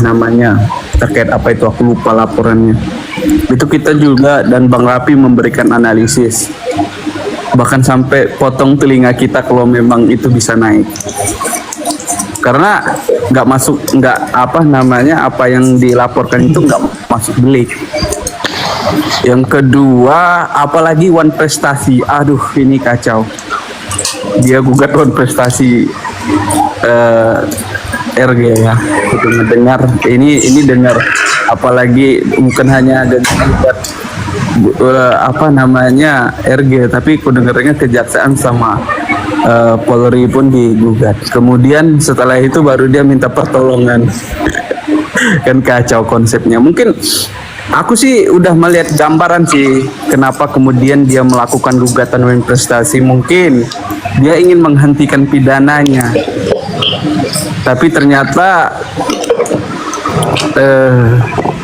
namanya, terkait apa itu aku lupa laporannya. Itu kita juga dan Bang Rapi memberikan analisis, bahkan sampai potong telinga kita kalau memang itu bisa naik, karena nggak masuk, nggak apa namanya, apa yang dilaporkan itu nggak masuk delik. Yang kedua, apalagi One Prestasi, aduh ini kacau, dia gugat One Prestasi RG ya, itu mendengar ini dengar, apalagi bukan hanya ada gugat apa namanya RG, tapi aku dengarnya Kejaksaan sama Polri pun digugat. Kemudian setelah itu baru dia minta pertolongan. Kan kacau konsepnya. Mungkin aku sih udah melihat gambaran sih kenapa kemudian dia melakukan gugatan One Prestasi. Mungkin dia ingin menghentikan pidananya, tapi ternyata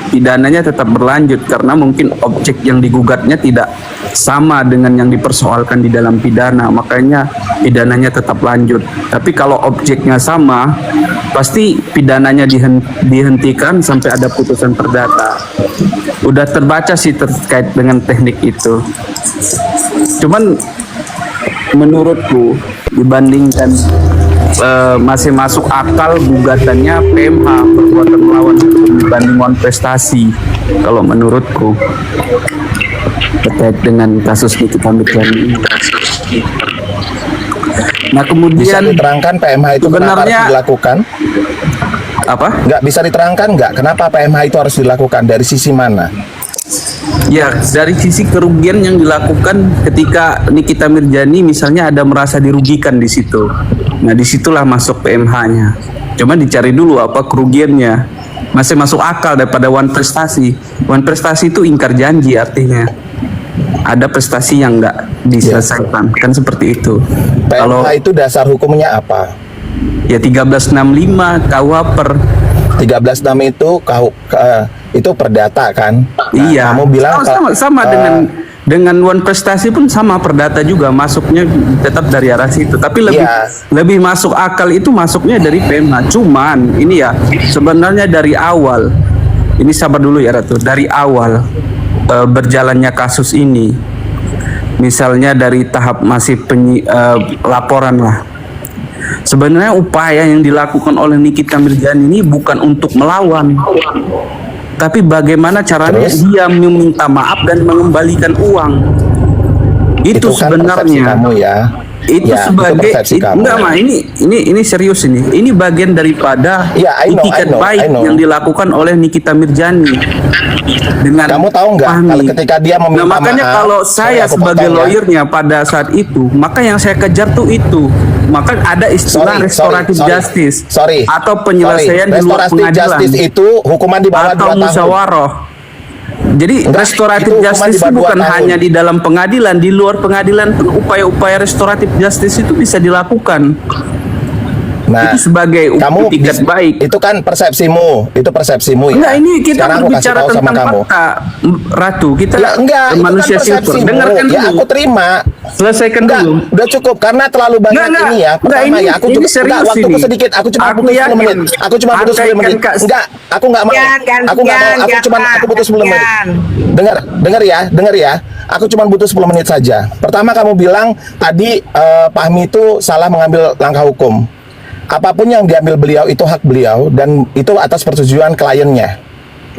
pidananya tetap berlanjut karena mungkin objek yang digugatnya tidak sama dengan yang dipersoalkan di dalam pidana, makanya pidananya tetap lanjut. Tapi kalau objeknya sama, pasti pidananya dihentikan sampai ada putusan perdata. Udah terbaca sih terkait dengan teknik itu. Cuman menurutku dibandingkan masih masuk akal gugatannya PMH, perbuatan melawan hukum, dibanding One Prestasi kalau menurutku terkait dengan kasus Nikita Mirzani. Nah kemudian bisa diterangkan PMH itu kenapa harus dilakukan? Apa? Nggak bisa diterangkan nggak kenapa PMH itu harus dilakukan, dari sisi mana? Ya, dari sisi kerugian yang dilakukan ketika Nikita Mirzani misalnya ada merasa dirugikan di situ. Nah, disitulah masuk PMH-nya. Cuma dicari dulu apa kerugiannya. Masih masuk akal daripada One Prestasi. One Prestasi itu ingkar janji artinya. Ada prestasi yang nggak diselesaikan, kan seperti itu. PMH Kalau itu dasar hukumnya apa? ya 1365 KUH per 13.6 itu perdata kan? Nah, iya. Kamu bilang sama dengan One Prestasi pun sama, perdata juga, masuknya tetap dari arah situ. Tapi lebih masuk akal itu masuknya dari PMH. Cuman ini ya sebenarnya dari awal. Ini sabar dulu ya Ratu. Dari awal berjalannya kasus ini, misalnya dari tahap masih laporan lah. Sebenarnya upaya yang dilakukan oleh Nikita Mirzani ini bukan untuk melawan, tapi bagaimana caranya dia meminta maaf dan mengembalikan uang. Itu kan sebenarnya kamu ya. Itu ya, sebagai enggak mah, ini serius ini. Ini bagian daripada itikat baik yang dilakukan oleh Nikita Mirzani. Dengan kamu tahu nggak ketika dia meminta maaf. Nah, makanya kalau saya sebagai lawyernya pada saat itu, maka yang saya kejar tuh itu. Maka ada istilah restoratif justice atau penyelesaian di luar pengadilan. Justice itu hukuman di bawah 2 tahun. Musyawarah. Jadi restoratif justice itu bukan hanya di dalam pengadilan, di luar pengadilan pun upaya-upaya restoratif justice itu bisa dilakukan. Nah, itu sebagai itikat baik. Itu kan persepsimu, itu persepsimu ya. Enggak, ini kita berbicara tentang fakta, Ratu. Kita manusia silver. Dengarkan dulu. Ya, aku terima. Selesaikan dulu. Udah cukup karena terlalu banyak ini ya. Pertama ya, aku juga waktuku sedikit. Aku cuma butuh 10 menit. Aku cuma butuh 10 menit. Enggak, aku nggak mau. Aku nggak mau. Aku butuh 10 menit. Dengar ya. Aku cuma butuh 10 menit saja. Pertama kamu bilang tadi Fahmi itu salah mengambil langkah hukum. Apapun yang diambil beliau itu hak beliau dan itu atas persetujuan kliennya.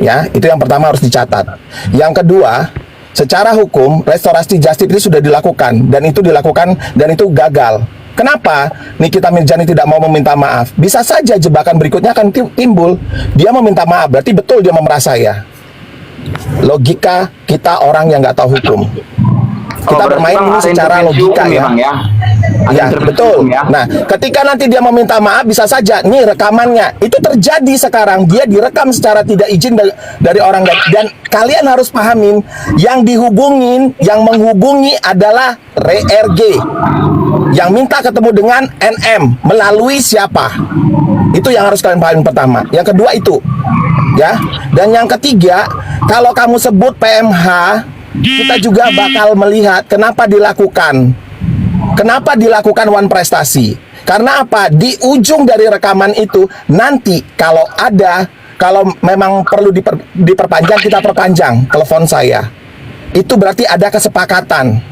Ya, itu yang pertama harus dicatat. Yang kedua, secara hukum restorasi justice itu sudah dilakukan dan itu gagal. Kenapa Nikita Mirzani tidak mau meminta maaf? Bisa saja jebakan berikutnya akan timbul. Dia meminta maaf, berarti betul dia memerah saya. Logika kita orang yang nggak tahu hukum. Kita bermain ini secara logika ya. Ya betul. Nah, ketika nanti dia meminta maaf, bisa saja nih rekamannya itu terjadi sekarang, dia direkam secara tidak izin dari orang lain. Dan kalian harus pahamin, yang menghubungi adalah RG yang minta ketemu dengan NM melalui siapa? Itu yang harus kalian pahami pertama. Yang kedua itu ya. Dan yang ketiga, kalau kamu sebut PMH, kita juga bakal melihat kenapa dilakukan One Prestasi. Karena apa? Di ujung dari rekaman itu nanti kalau ada kalau memang perlu diperpanjang, kita perpanjang telepon saya. Itu berarti ada kesepakatan.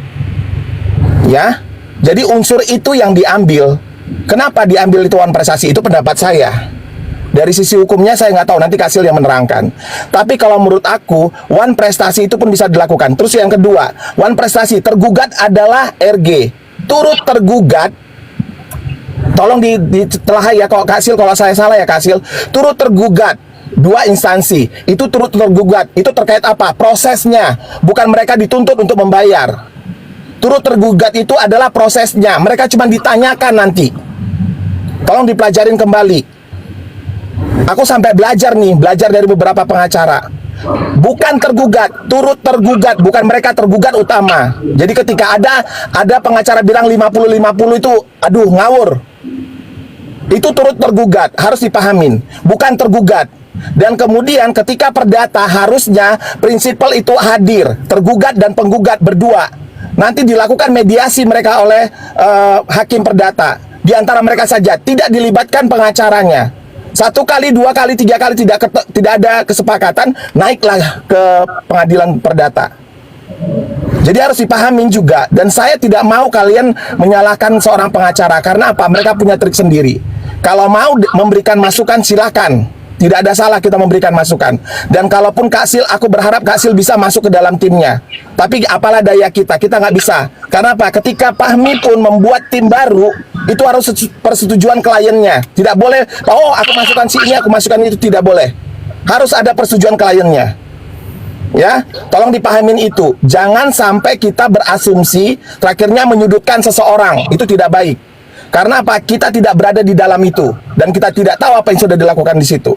Ya. Jadi unsur itu yang diambil. Kenapa diambil itu wan prestasi? Itu pendapat saya. Dari sisi hukumnya saya nggak tahu, nanti Kak Sil yang menerangkan. Tapi kalau menurut aku, wan prestasi itu pun bisa dilakukan. Terus yang kedua, wan prestasi tergugat adalah RG. Turut tergugat, tolong ditelaah ya Kak Sil, kalau saya salah ya Kak Sil. Turut tergugat, dua instansi. Itu turut tergugat, itu terkait apa? Prosesnya, bukan mereka dituntut untuk membayar. Turut tergugat itu adalah prosesnya. Mereka cuma ditanyakan nanti. Tolong dipelajarin kembali. Aku sampai belajar dari beberapa pengacara. Bukan tergugat, turut tergugat, bukan mereka tergugat utama. Jadi ketika ada pengacara bilang 50-50 itu, aduh ngawur. Itu turut tergugat, harus dipahamin, bukan tergugat. Dan kemudian ketika perdata harusnya prinsipal itu hadir, tergugat dan penggugat berdua. Nanti dilakukan mediasi mereka oleh hakim perdata. Di antara mereka saja, tidak dilibatkan pengacaranya. 1 kali, 2 kali, 3 kali tidak ada kesepakatan, naiklah ke pengadilan perdata. Jadi harus dipahamin juga. Dan saya tidak mau kalian menyalahkan seorang pengacara. Karena apa? Mereka punya trik sendiri. Kalau mau memberikan masukan, silakan. Tidak ada salah kita memberikan masukan. Dan kalaupun Kak Sil, aku berharap Kak Sil bisa masuk ke dalam timnya. Tapi apalah daya kita nggak bisa. Karena apa? Ketika Fahmi pun membuat tim baru, itu harus persetujuan kliennya. Tidak boleh, oh aku masukkan si ini, aku masukkan itu, tidak boleh. Harus ada persetujuan kliennya. Ya, tolong dipahamin itu. Jangan sampai kita berasumsi, terakhirnya menyudutkan seseorang. Itu tidak baik. Karena apa? Kita tidak berada di dalam itu. Dan kita tidak tahu apa yang sudah dilakukan di situ.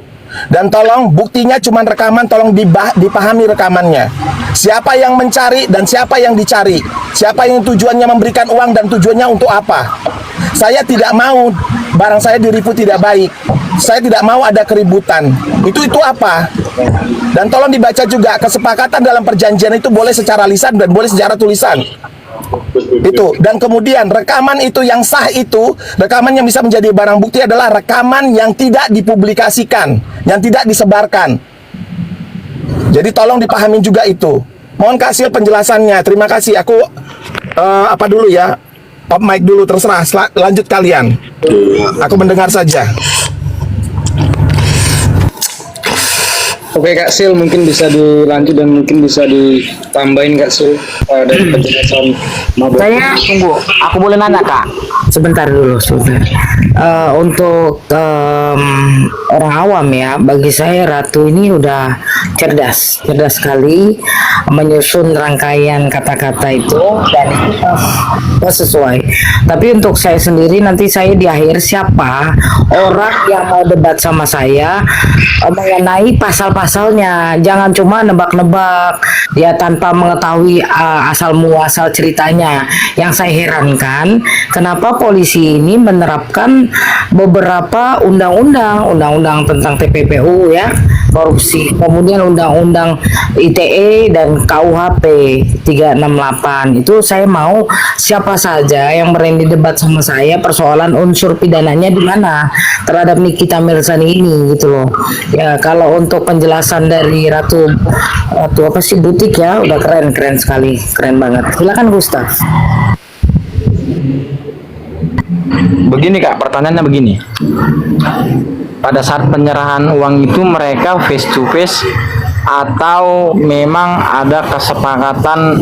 Dan tolong buktinya cuma rekaman, tolong dipahami rekamannya. Siapa yang mencari dan siapa yang dicari. Siapa yang tujuannya memberikan uang dan tujuannya untuk apa. Saya tidak mau barang saya diripu tidak baik. Saya tidak mau ada keributan. Itu apa? Dan tolong dibaca juga, kesepakatan dalam perjanjian itu boleh secara lisan dan boleh secara tulisan. Itu. Dan kemudian rekaman itu yang sah itu, rekaman yang bisa menjadi barang bukti adalah rekaman yang tidak dipublikasikan, yang tidak disebarkan. Jadi tolong dipahamin juga itu. Mohon Kak Sil penjelasannya. Terima kasih. Aku apa dulu ya? Off mic dulu, terserah. Lanjut kalian. Aku mendengar saja. Oke Kak Sil, mungkin bisa dilanjut dan mungkin bisa ditambahin Kak Sil dari penjelasan mabuk. Saya tunggu, aku boleh nanya Kak? Sebentar dulu, sebentar. Untuk orang awam ya, bagi saya Ratu ini udah cerdas sekali menyusun rangkaian kata-kata itu dan itu pas sesuai. Tapi untuk saya sendiri nanti saya di akhir siapa orang yang mau debat sama saya mengenai pasal-pasalnya, jangan cuma nebak-nebak ya tanpa mengetahui asal muasal ceritanya. Yang saya herankan kenapa polisi ini menerapkan beberapa undang-undang tentang TPPU ya, korupsi, kemudian undang-undang ITE dan KUHP 368. Itu saya mau siapa saja yang berani debat sama saya persoalan unsur pidananya di mana terhadap Nikita Mirzani ini gitu loh. Ya kalau untuk penjelasan dari Ratu apa sih Butik ya, udah keren sekali, keren banget. Silakan Gustaf. Begini Kak, pertanyaannya begini. Pada saat penyerahan uang itu mereka face to face atau memang ada kesepakatan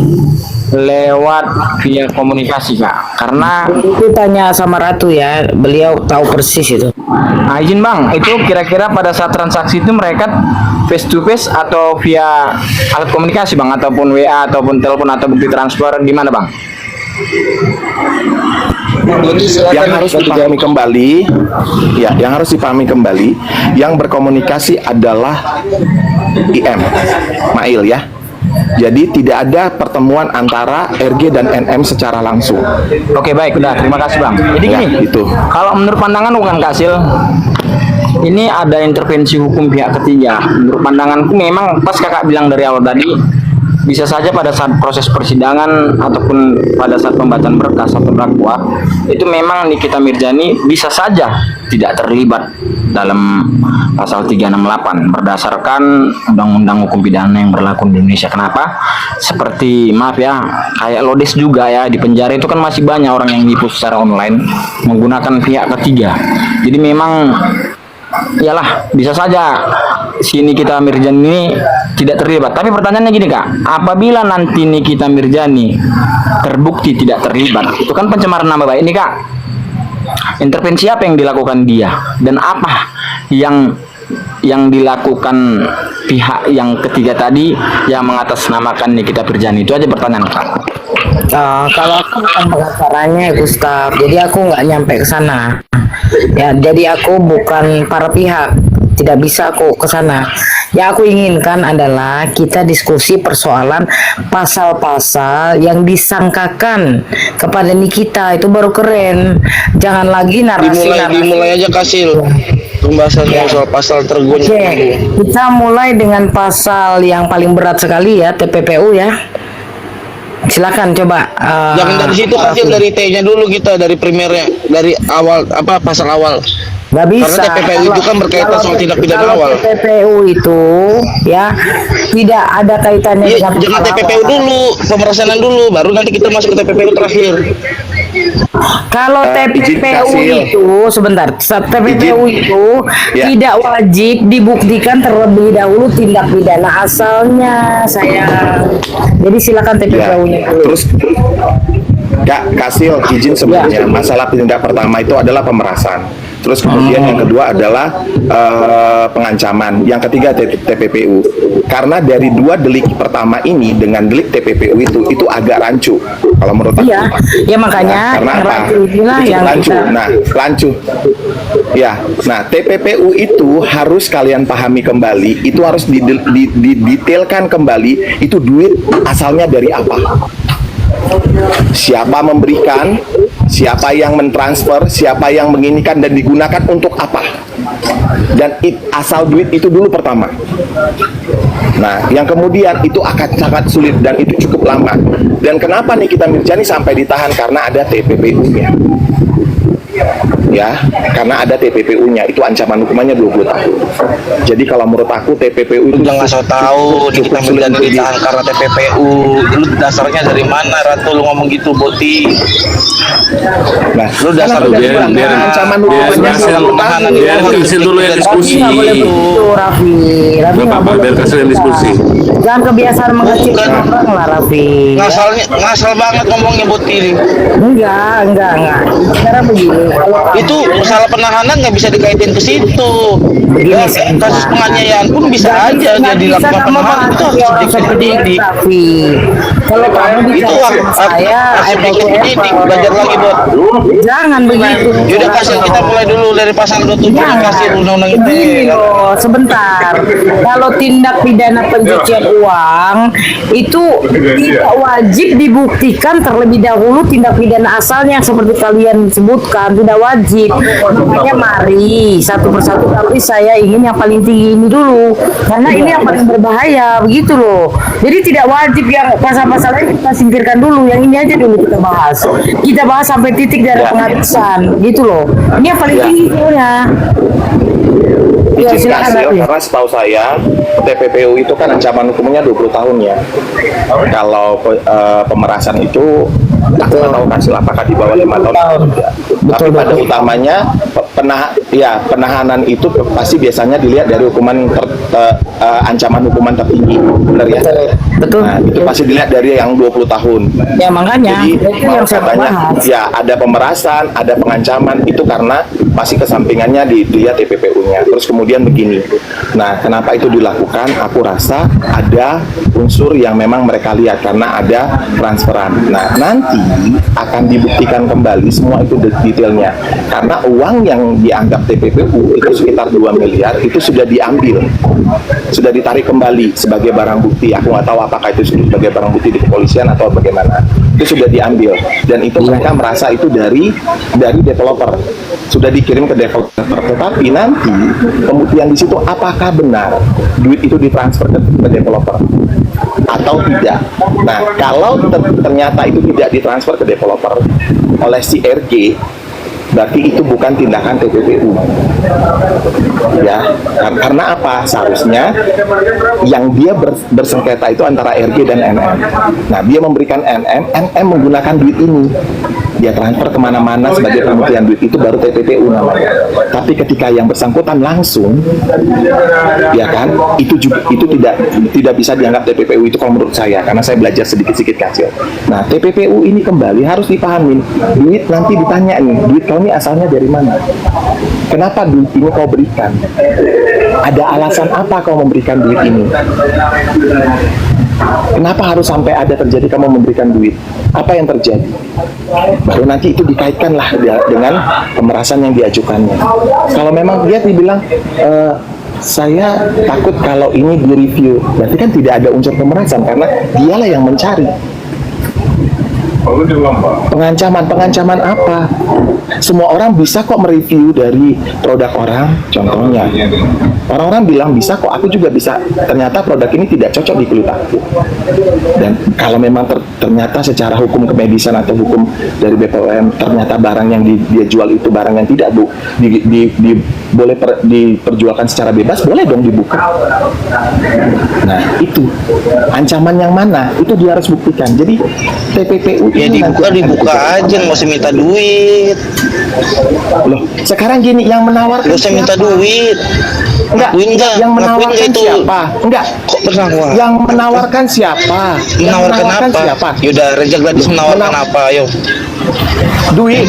lewat via komunikasi Kak? Karena itu tanya sama Ratu ya, beliau tahu persis itu. Nah, izin Bang, itu kira-kira pada saat transaksi itu mereka face to face atau via alat komunikasi Bang, ataupun WA ataupun telepon atau bukti transfer, gimana Bang? Yang harus dipahami kembali, ya, yang harus dipahami kembali, yang berkomunikasi adalah IM, Mail ya. Jadi tidak ada pertemuan antara RG dan NM secara langsung. Oke baik, udah terima kasih Bang. Jadi Ya, gini, itu. kalau menurut pandangan bukan Kak Sil, ini ada intervensi hukum pihak ketiga. Menurut pandanganku memang pas kakak bilang dari awal tadi, bisa saja pada saat proses persidangan ataupun pada saat pembacaan berkas atau dakwa itu memang Nikita Mirzani bisa saja tidak terlibat dalam pasal 368 berdasarkan undang-undang hukum pidana yang berlaku di Indonesia. Kenapa? Seperti maaf ya, kayak Lodes juga ya, di penjara itu kan masih banyak orang yang nipu secara online menggunakan pihak ketiga. Jadi memang iyalah bisa saja si Nikita Mirzani ini tidak terlibat. Tapi pertanyaannya gini Kak, apabila nanti Nikita Mirzani terbukti tidak terlibat, itu kan pencemaran nama baik nih Kak. Intervensi apa yang dilakukan dia dan apa yang dilakukan pihak yang ketiga tadi yang mengatasnamakan Nikita Mirzani? Itu aja pertanyaan Kak. Kalau aku bukan pengacaranya Gustaf, jadi aku nggak nyampe ke sana. Ya, jadi aku bukan para pihak, tidak bisa aku ke sana. Yang aku inginkan adalah kita diskusi persoalan pasal-pasal yang disangkakan kepada Nikita, itu baru keren. Jangan lagi narasi. Dimulai aja Kasil pembahasannya soal pasal tergugat. Kita mulai dengan pasal yang paling berat sekali ya, TPPU ya. Silakan coba. Jangan dari situ Kasil, dari T-nya dulu kita, dari primernya, dari awal pasal awal. Nggak bisa. Karena TPPU itu kan berkaitan soal tindak pidana awal. TPPU itu ya tidak ada kaitannya Iya, dengan jangan pasal TPPU awal. dulu, pemerasanan dulu, baru nanti kita masuk ke TPPU terakhir. Kalau TPPU itu sebentar, TPPU itu tidak wajib dibuktikan terlebih dahulu tindak pidana asalnya, sayang. Jadi silakan TPPU-nya dulu. Terus Kak Kasil izin sebenarnya masalah tindak pertama itu adalah pemerasan. Terus kemudian yang kedua adalah pengancaman. Yang ketiga TPPU. Karena dari dua delik pertama ini dengan delik TPPU itu agak rancu kalau menurut aku. Iya, ya makanya karena apa? inilah Itu yang rancu. kita... Nah, rancu. Ya, nah TPPU itu harus kalian pahami kembali, itu harus didetailkan kembali itu duit asalnya dari apa. Siapa memberikan, siapa yang mentransfer, siapa yang menginginkan dan digunakan untuk apa. Dan asal duit itu dulu pertama. Nah, yang kemudian itu akan sangat sulit dan itu cukup lama. Dan kenapa Nikita Mirzani sampai ditahan? Karena ada TPPU-nya. Ya, karena ada TPPU-nya, itu ancaman hukumannya 20 tahun. Jadi kalau menurut aku TPPU itu Jangan so tahu Nikita Mirzani ditahan karena TPPU. Lu dasarnya dari mana Ratu lu ngomong gitu, Boti? Nah, Lu dasar biar ancaman hukumannya 20 tahun. Biar Kasil dulu yang diskusi. Nggak boleh begitu, Raffi. Raffi nggak boleh Biar Kasil yang diskusi. Jangan kebiasaan mengecilkan orang lah, Raffi. Ngasal banget ngomongnya Boti ini. Enggak. Sekarang begini, kalau Itu masalah penahanan nggak bisa dikaitin ke situ. Ya, kasus penganiayaan pun bisa aja dia dilakukan penahanan, itu harus dididik. Kalau kamu Itu bicara sama saya, harus dididik, belajar lagi buat. jangan begitu. Yaudah Kasil, kita mulai dulu dari pasal 27 kasih undang-undang ITE. Begini loh, sebentar. Kalau tindak pidana pencucian uang itu tidak wajib dibuktikan terlebih dahulu tindak pidana asalnya seperti kalian sebutkan, tidak wajib. Makanya mari satu persatu, tapi saya ingin yang paling tinggi ini dulu karena ini yang paling berbahaya, begitu loh. Jadi tidak wajib yang pasal-pasal lain kita singkirkan dulu, yang ini aja dulu kita bahas. Kita bahas sampai titik dari penghabisan, gitu loh. Ini yang paling tinggi sebenarnya. Ya, Izin silakan Kasil, Raffi. karena setahu saya TPPU itu kan ancaman hukumnya 20 tahun ya. Kalau pemerasan itu aku nggak tahu Kasil apakah di bawah 5 tahun atau tidak. Tapi pada utamanya penahanan itu pasti biasanya dilihat dari hukuman ancaman hukuman tertinggi, benar ya? Betul. Nah, itu pasti dilihat dari yang 20 tahun. Ya makanya Jadi itu yang saya katanya bahas. ya ada pemerasan, ada pengancaman itu karena pasti kesampingannya dilihat TPPU-nya. Terus kemudian begini. Nah, kenapa itu dilakukan? Aku rasa ada unsur yang memang mereka lihat karena ada transferan. Nah, nanti akan dibuktikan kembali semua itu detailnya. Karena uang yang dianggap TPPU itu sekitar 2 miliar itu sudah diambil. Sudah ditarik kembali sebagai barang bukti. Aku nggak tahu apakah itu sebagai barang bukti di kepolisian atau bagaimana. Itu sudah diambil dan itu mereka merasa itu dari developer. sudah dikirim ke developer, tetapi nanti pembuktian di situ apakah benar duit itu ditransfer ke developer atau tidak. Nah, kalau ternyata itu tidak ditransfer ke developer oleh si RG, berarti itu bukan tindakan TPPU. Ya, karena apa? Seharusnya yang dia bersengketa itu antara RG dan NM. Nah, dia memberikan NM menggunakan duit ini. Dia transfer kemana-mana sebagai pembuktian duit, itu baru TPPU namanya. Tapi ketika yang bersangkutan langsung, ya kan, itu tidak bisa dianggap TPPU itu kalau menurut saya, karena saya belajar sedikit-sedikit kecil. Nah, TPPU ini kembali harus dipahamin. Duit nanti ditanya nih, duit kau ini asalnya dari mana? Kenapa duit ini kau berikan? Ada alasan apa kau memberikan duit ini? Kenapa harus sampai ada terjadi kamu memberikan duit? Apa yang terjadi? Baru nanti itu dikaitkanlah dengan pemerasan yang diajukannya. Kalau memang dia dibilang saya takut kalau ini direview, berarti kan tidak ada unsur pemerasan karena dialah yang mencari. Pengancaman apa? Semua orang bisa kok mereview dari produk orang. Contohnya, orang-orang bilang bisa kok, aku juga bisa. Ternyata produk ini tidak cocok di kulit aku. Dan kalau memang ternyata secara hukum kemedisan atau hukum dari BPOM ternyata barang yang dia jual itu barang yang tidak boleh diperjualkan secara bebas, boleh dong dibuka. Nah, itu ancaman yang mana? Itu dia harus buktikan. Jadi TPPU Ya dibuka aja, nggak usah minta duit. Loh, sekarang gini, yang menawarkan Nggak usah minta siapa? duit. Enggak, yang menawarkan itu. siapa? Enggak. Kok penawar? Yang menawarkan siapa? Menawarkan apa? Siapa? Yaudah, Reza Gladys menawarkan apa? Ayo. Duit.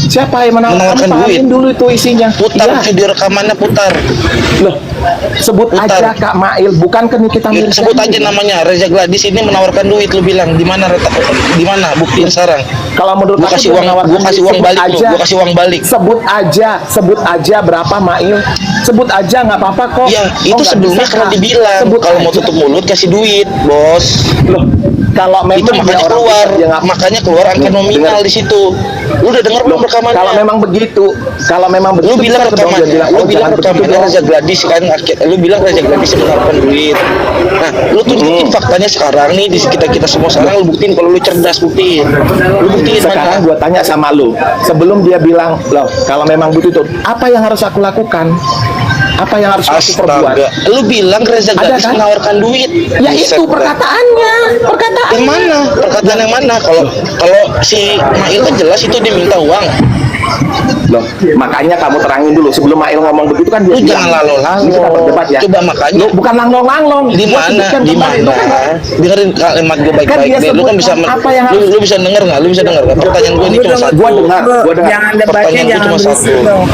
Siapa yang Menawarkan Kamu duit. pahamin dulu itu isinya. Putar Iya. video rekamannya, putar. Loh, sebut Putar. aja Kak Mail, bukan ke Nikita Ya, Mirzani. sebut aja namanya, Reza Gladys ini menawarkan duit. Lu bilang di mana? Di mana? Buktiin sekarang. Kalau menurut Gua aku kasih dia uang, menawarkan gua kasih duit, uang sebut balik lu. aja. Gua kasih uang balik. Sebut aja berapa Mail. Sebut aja, nggak apa-apa kok. Ya, Oh, itu nggak sebelumnya bisa, pernah Kak. dibilang Sebut kalau mau aja. tutup mulut kasih duit, bos. Loh, kalau memang Itu dia makanya orang keluar, pintar, dia nggak- makanya keluar angka Nih, nominal dengar. di situ. Lu udah dengar belum rekamannya? Kalau memang begitu, Lu bilang bisa dong dia rekamannya, bilang, lu oh, bilang jangan begitu rekamannya dong. Reza Gladys kan, lu bilang Reza Gladys menawarkan duit. Nah, lu tunjukin faktanya sekarang nih di kita semua sekarang, lu buktiin kalau lu cerdas, buktiin. Lu buktiin Sekarang mana? gue tanya sama lu, sebelum dia bilang, loh, kalau memang begitu, apa yang harus aku lakukan? Apa yang harus aku perbuat? Astaga, lu bilang Reza Ada Gladys kan? menawarkan duit. Ya Buset, itu dah. perkataannya. Yang mana? Perkataan yang mana? Kalau si Mail kan jelas itu dia minta uang. Loh, makanya kamu terangin dulu sebelum Mail ngomong begitu kan dia Lu bilang, jangan lalu-lalu. ini kita berdebat ya. Coba makanya. Lu bukan langlong-langlong. Di Gua mana? sebutkan Di kembali. Lu mana? kan- Dengerin kalimat gue Kan baik-baik dia deh. Lu kan sebutkan bisa apa yang harus- lu bisa denger nggak? Lu bisa denger nggak? Pertanyaan gue ini cuma satu. Gua dengar. Jangan debatnya, Pertanyaan gue jangan cuma berisik satu. dong.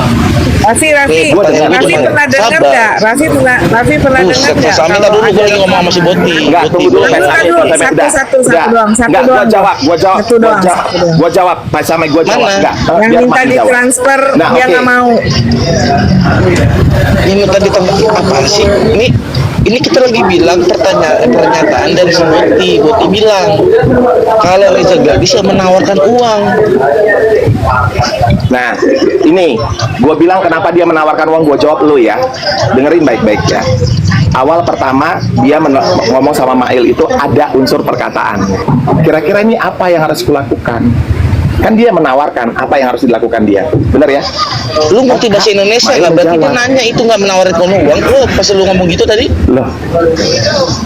Raffi, Gua dengar, Raffi gua pernah dengar. dengar Sabar. nggak? Raffi pernah dengar Buset, nggak? Sami, tadi dulu gue lagi ngomong sama si Boti. Enggak, Boti, tunggu dulu gua Pak lagi- Sami. dulu, Pak Sami, udah. satu Udah. doang, Enggak, doang. Satu doang. Gua jawab, Pak Sami, gua jawab. Mana? Enggak. Yang biar minta Mas jawab. ditransfer Nah, dia oke. nggak mau. Ini tadi apa sih? Ini kita lagi bilang pernyataan dari si Boti bilang kalau Reza Gladys yang menawarkan uang. Nah, ini gue bilang kenapa dia menawarkan uang, gue jawab lu ya. Dengerin baik-baik ya. Awal pertama dia ngomong sama Mail itu ada unsur perkataan. Kira-kira ini apa yang harus kulakukan? Kan dia menawarkan apa yang harus dilakukan dia. Bener ya? Lu ngerti bahasa Indonesia Mail nggak? Berarti dia menjawab. nanya itu nggak menawarkan uang. Lu pas lu ngomong gitu tadi, Loh.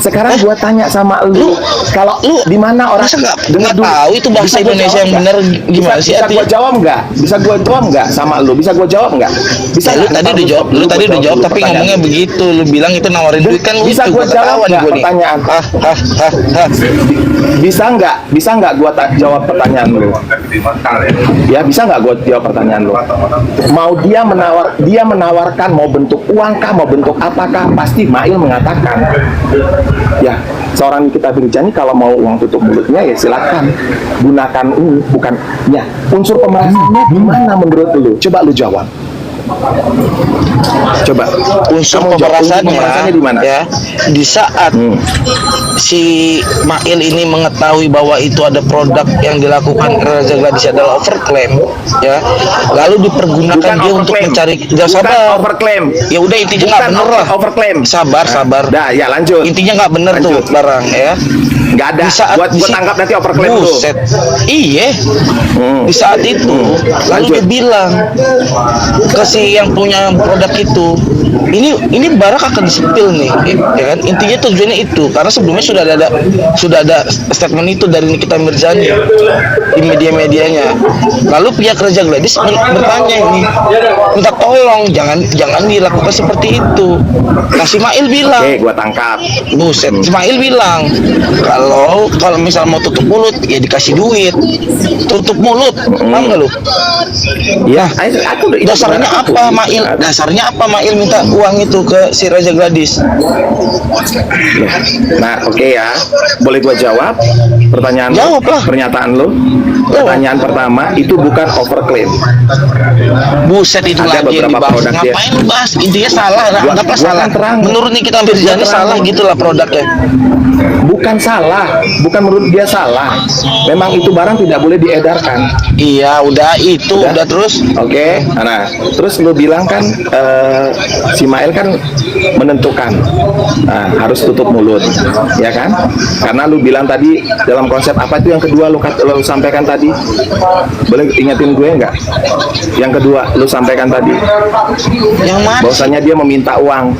Sekarang gua tanya sama lu, kalau lu di mana orang masa nggak dengar dulu. tahu itu bahasa Bisa gua Indonesia jawab yang nggak? benar gimana sih Bisa artinya? gua jawab nggak? Bisa gua jawab nggak sama lu? Bisa gua jawab nggak? Bisa Ya, lu nggak? tadi Ntar udah jawab, lu gua tadi udah jawab dulu tapi pertanyaan ngomongnya lu. begitu. Lu bilang itu nawarin duit kan lu Bisa itu, gua jawab ketahuan nggak gua nih. pertanyaan? Bisa nggak gua jawab pertanyaan lu? Ya bisa nggak gua jawab pertanyaan lu? Mau dia menawarkan mau bentuk uang kah, mau bentuk apakah, pasti Mail mengatakan ya seorang Nikita Mirzani kalau mau uang tutup mulutnya ya silakan gunakan ini, bukan ya unsur pemerasannya di mana menurut lu? Coba lu jawab. Coba Unsur Kamu jawab, unsur pemerasannya di mana? ya di saat si Mail ini mengetahui bahwa itu ada produk yang dilakukan Reza Gladys adalah overclaim, ya, lalu dipergunakan Bukan dia untuk overclaim. mencari, Bukan sabar, overclaim. ya udah intinya nggak Bukan bener lah, overclaim. sabar, Dah, ya lanjut. intinya nggak bener tuh Lanjut. barang, ya. Nggak ada. Buat tangkap nanti overclaim tuh. Buset. Iya. Di saat itu lalu Lanjut. dia bilang ke si yang punya produk itu, ini barang akan disepil nih, ya kan? Intinya tujuannya itu, karena sebelumnya sudah ada statement itu dari Nikita Mirzani di media-medianya. Lalu pihak Reza Gladys bertanya ini, minta tolong jangan dilakukan seperti itu. Nah, si Mail bilang, Oke, gua tangkap. buset, Ismail bilang kalau misal mau tutup mulut ya dikasih duit, tutup mulut, paham nggak lu? Ya, aku udah Dasarnya apa Mail? Dasarnya apa Mail minta uang itu ke si Reza Gladys? Nah, oke ya. Boleh gua jawab pertanyaan lo? Jawab lah. Pernyataan lo? Pertanyaan pertama, itu bukan overclaim. Buset, itu Ada lagi yang beberapa dibahas. produk dia. Ngapain lu bahas? Intinya salah, nah, Gua anggaplah kan salah. terang. Menurut Nikita Mirzani Gua salah terang. gitulah produknya. Bukan salah, bukan menurut dia salah. Memang itu barang tidak boleh diedarkan. Iya, udah itu, udah terus. Oke, nah, terus lu bilang kan si Mail kan menentukan harus tutup mulut, ya kan? Karena lu bilang tadi dalam konsep apa itu yang kedua lu sampaikan tadi? Boleh ingetin gue nggak? Yang kedua lu sampaikan tadi, Yang mana? bahwasanya dia meminta uang